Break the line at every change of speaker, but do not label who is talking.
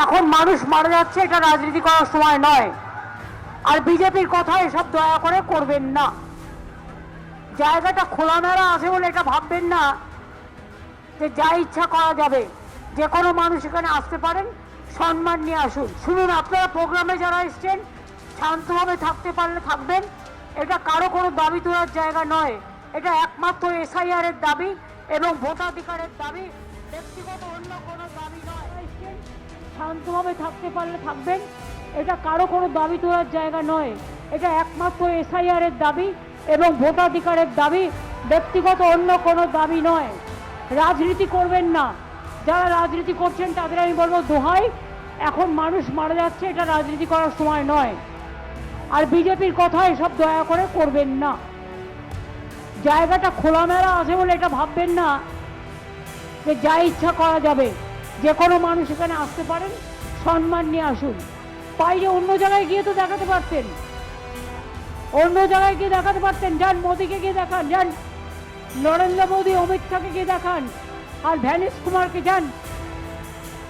এখন মানুষ মারা যাচ্ছে, এটা রাজনীতি করার সময় নয়। আর বিজেপির কথা এসব দয়া করে করবেন না। জায়গাটা খোলামেলা আছে বলে এটা ভাববেন না যে যা ইচ্ছা করা যাবে। যে কোনো মানুষ এখানে আসতে পারেন, সম্মান নিয়ে আসুন। শুনুন, আপনারা প্রোগ্রামে যারা এসছেন শান্তভাবে থাকতে পারলে থাকবেন। এটা কারো কোনো দাবি তোলার জায়গা নয়। এটা একমাত্র এসআইআর এর দাবি এবং ভোটাধিকারের দাবি, ব্যক্তিগত অন্য কোনো দাবি নয়। শান্তভাবে থাকতে পারলে থাকবেন। এটা কারো কোনো দাবি তোলার জায়গা নয়। এটা একমাত্র এসআইআর এর দাবি এবং ভোটাধিকারের দাবি, ব্যক্তিগত অন্য কোনো দাবি নয়। রাজনীতি করবেন না। যারা রাজনীতি করছেন তাদের আমি বলবো দোহাই, এখন মানুষ মারা যাচ্ছে, এটা রাজনীতি করার সময় নয়। আর বিজেপির কথা এসব দয়া করে করবেন না। জায়গাটা খোলামেলা আছে বলে এটা ভাববেন না যে যা ইচ্ছা করা যাবে। যে কোনো মানুষ এখানে আসতে পারেন, সম্মান নিয়ে আসুন। বাইরে অন্য জায়গায় গিয়ে তো দেখাতে পারতেন, অন্য জায়গায় গিয়ে দেখাতে পারতেন। যান মোদীকে গিয়ে দেখান, যান নরেন্দ্র মোদী, অমিত শাহকে গিয়ে দেখান, আর ভ্যানিশ কুমারকে যান